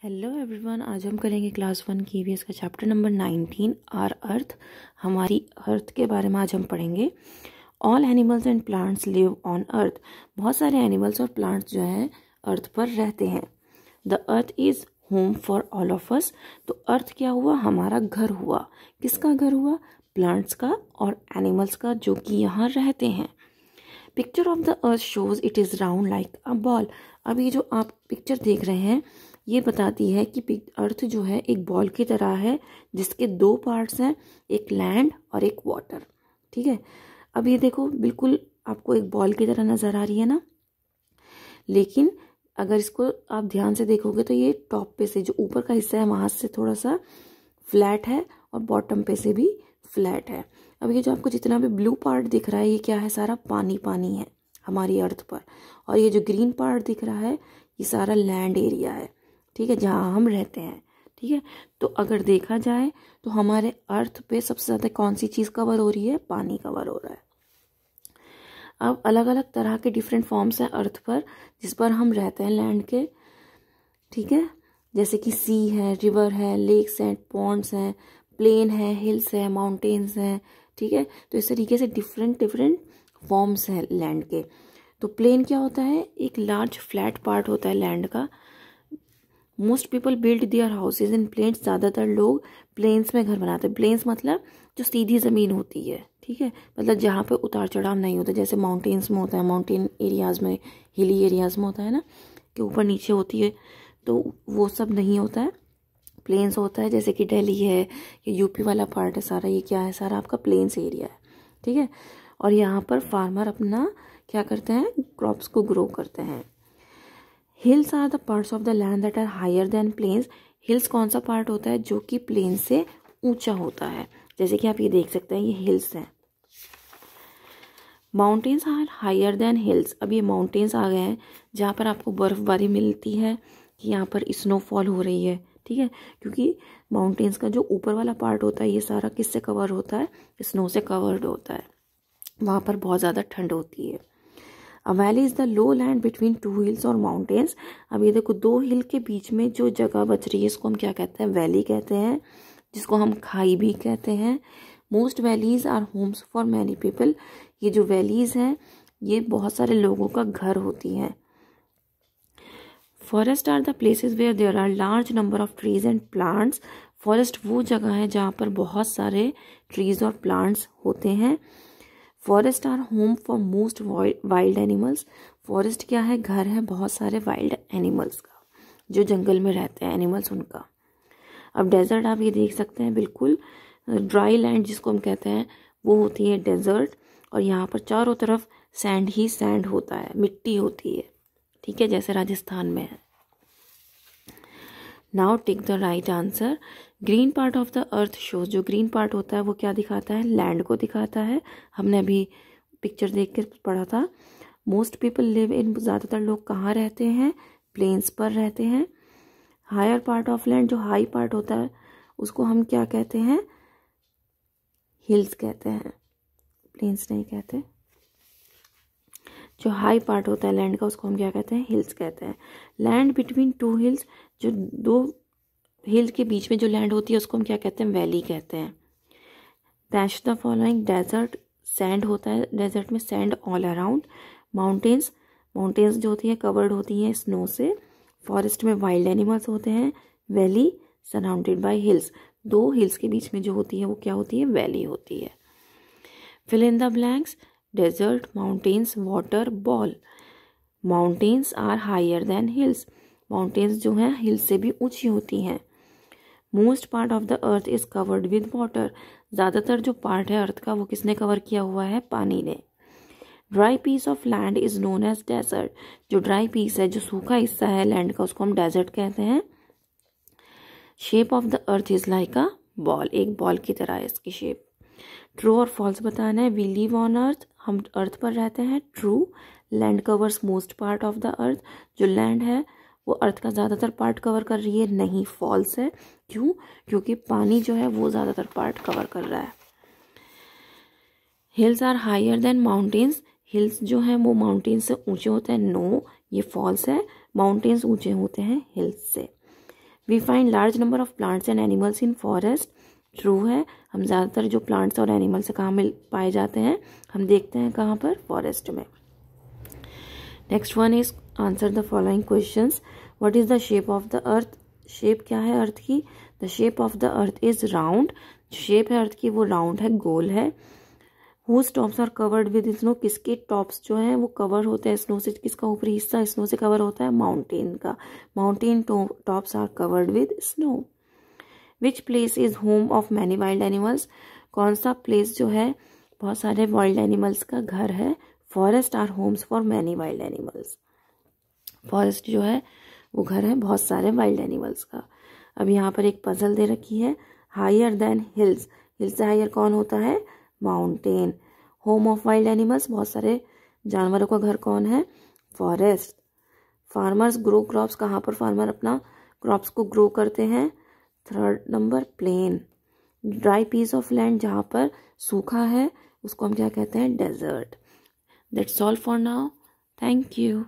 Hello everyone, आज हम करेंगे क्लास 1 की ईवीएस का चैप्टर नंबर 19 आर अर्थ। हमारी अर्थ के बारे में आज हम पढ़ेंगे। All animals and plants live on अर्थ। बहुत सारे एनिमल्स और प्लांट्स जो हैं अर्थ पर रहते हैं। The earth is home for all of us. तो अर्थ क्या हुआ? हमारा घर हुआ। किसका घर हुआ? प्लांट्स का और एनिमल्स का, जो कि यहाँ रहते हैं। Picture of the earth shows it is round like a ball. अब ये जो आप पिक्चर देख रहे हैं ये बताती है कि अर्थ जो है एक बॉल की तरह है, जिसके दो पार्ट्स हैं, एक लैंड और एक वाटर। ठीक है, अब ये देखो बिल्कुल आपको एक बॉल की तरह नज़र आ रही है ना, लेकिन अगर इसको आप ध्यान से देखोगे तो ये टॉप पे से जो ऊपर का हिस्सा है वहाँ से थोड़ा सा फ्लैट है और बॉटम पे से भी फ्लैट है। अब ये जो आपको जितना भी ब्लू पार्ट दिख रहा है ये क्या है? सारा पानी पानी है हमारी अर्थ पर। और ये जो ग्रीन पार्ट दिख रहा है ये सारा लैंड एरिया है, ठीक है, जहाँ हम रहते हैं। ठीक है, तो अगर देखा जाए तो हमारे अर्थ पे सबसे ज़्यादा कौन सी चीज़ कवर हो रही है? पानी कवर हो रहा है। अब अलग अलग तरह के डिफरेंट फॉर्म्स हैं अर्थ पर जिस पर हम रहते हैं लैंड के। ठीक है, जैसे कि सी है, रिवर है, लेक्स हैं, पॉन्ड्स हैं, प्लेन है, हिल्स है, माउंटेन्स हैं। ठीक है, तो इस तरीके से डिफरेंट डिफरेंट फॉर्म्स हैं लैंड के। तो प्लेन क्या होता है? एक लार्ज फ्लैट पार्ट होता है लैंड का। Most people build their houses in plains. ज़्यादातर लोग प्लेन्स में घर बनाते हैं। प्लेन्स मतलब जो सीधी ज़मीन होती है, ठीक है, मतलब जहाँ पे उतार चढ़ाव नहीं होता, जैसे माउंटेन्स में होता है, माउंटेन एरियाज़ में, हिली एरियाज़ में होता है ना कि ऊपर नीचे होती है, तो वो सब नहीं होता है। प्लेन्स होता है, जैसे कि दिल्ली है, ये यूपी वाला पार्ट है सारा, ये क्या है? सारा आपका प्लेन्स एरिया है। ठीक है, और यहाँ पर फार्मर अपना क्या करते हैं? क्रॉप्स को ग्रो करते हैं। Hills are the parts of the land that are higher than plains. Hills कौन सा पार्ट होता है? जो कि प्लेन से ऊंचा होता है, जैसे कि आप ये देख सकते हैं ये हिल्स हैं। Mountains are higher than hills. अब ये माउंटेन्स आ गए हैं जहाँ पर आपको बर्फबारी मिलती है, कि यहाँ पर स्नोफॉल हो रही है। ठीक है, क्योंकि माउंटेन्स का जो ऊपर वाला पार्ट होता है ये सारा किससे कवर होता है? स्नो से कवर्ड होता है। वहाँ पर बहुत ज़्यादा ठंड होती है। A valley is the low land between two hills or mountains। अब ये देखो दो हिल के बीच में जो जगह बच रही है इसको हम क्या कहते हैं? वैली कहते हैं, जिसको हम खाई भी कहते हैं। Most valleys are homes for many people. ये जो वैलीज हैं ये बहुत सारे लोगों का घर होती हैं। Forest are the places where there are large number of trees and plants. Forest वो जगह है जहाँ पर बहुत सारे ट्रीज और प्लांट्स होते हैं। Forest are home for most wild animals. Forest क्या है? घर है बहुत सारे वाइल्ड एनिमल्स का, जो जंगल में रहते हैं एनिमल्स उनका। अब डेजर्ट आप ये देख सकते हैं, बिल्कुल ड्राई लैंड जिसको हम कहते हैं वो होती है डेजर्ट, और यहाँ पर चारों तरफ सैंड ही सैंड होता है, मिट्टी होती है। ठीक है, जैसे राजस्थान में है। Now take the right answer. Green part of the earth shows. जो ग्रीन पार्ट होता है वो क्या दिखाता है? लैंड को दिखाता है। हमने अभी पिक्चर देख कर पढ़ा था। Most people live in. ज़्यादातर लोग कहाँ रहते हैं? प्लेन्स पर रहते हैं। हायर पार्ट ऑफ लैंड, जो हाई पार्ट होता है उसको हम क्या कहते हैं? हिल्स कहते हैं, प्लेन्स नहीं कहते। जो हाई पार्ट होता है लैंड का उसको हम क्या कहते हैं? हिल्स कहते हैं। लैंड बिटवीन टू हिल्स, जो दो हिल के बीच में जो लैंड होती है उसको हम क्या कहते हैं? वैली कहते हैं। Match the following. Desert, sand होता है डेजर्ट में, sand all around. Mountains, mountains जो होती हैं कवर्ड होती हैं स्नो से। फॉरेस्ट में वाइल्ड एनिमल्स होते हैं। Valley surrounded by hills. दो हिल्स के बीच में जो होती है वो क्या होती है? वैली होती है। Fill in the blanks. Desert, mountains, water, ball. Mountains are higher than hills. Mountains जो हैं हिल्स से भी ऊंची होती हैं। Most part of the earth is covered with water. ज़्यादातर जो पार्ट है अर्थ का वो किसने कवर किया हुआ है? पानी ने। Dry piece of land is known as desert. जो ड्राई पीस है, जो सूखा हिस्सा है लैंड का, उसको हम डेजर्ट कहते हैं। Shape of the earth is like a ball. एक बॉल की तरह है इसकी शेप। ट्रू और फॉल्स बताना है। We live on earth. हम अर्थ पर रहते हैं। True. Land covers most part of the earth. जो लैंड है वो अर्थ का ज़्यादातर पार्ट कवर कर रही है। नहीं, फॉल्स है। क्यों? क्योंकि पानी जो है वो ज़्यादातर पार्ट कवर कर रहा है। Hills are higher than mountains. Hills जो हैं वो माउंटेन्स से ऊंचे होते हैं। नो, ये फॉल्स है। माउंटेन्स ऊंचे होते हैं हिल्स से। We find large number of plants and animals in forest, true है, हम ज़्यादातर जो प्लांट्स और एनिमल्स कहाँ मिल पाए जाते हैं, हम देखते हैं कहाँ पर, फॉरेस्ट में। Next one is answer the following questions. What is the shape of the earth, shape क्या है अर्थ की, the shape of the earth is round, shape है अर्थ की वो राउंड है, गोल है। Whose tops are covered with snow, किसके टॉप्स जो है वो कवर होते हैं स्नो से, किसका ऊपरी हिस्सा स्नो से कवर होता है, माउंटेन का, mountain tops are covered with snow. Which place is home of many wild animals, कौन सा प्लेस जो है बहुत सारे वाइल्ड एनिमल्स का घर है, forests are homes for many wild animals, forest जो है वो घर है बहुत सारे वाइल्ड एनिमल्स का। अब यहाँ पर एक पजल दे रखी है, हायर देन हिल्स, हिल्स से हायर कौन होता है, mountain. Home of wild animals, बहुत सारे जानवरों का घर कौन है, फॉरेस्ट। फार्मर्स ग्रो क्रॉप्स, कहाँ पर फार्मर अपना क्रॉप्स को ग्रो करते हैं, third number plain. Dry piece of land, जहाँ पर सूखा है उसको हम क्या कहते हैं, desert. That's all for now, thank you.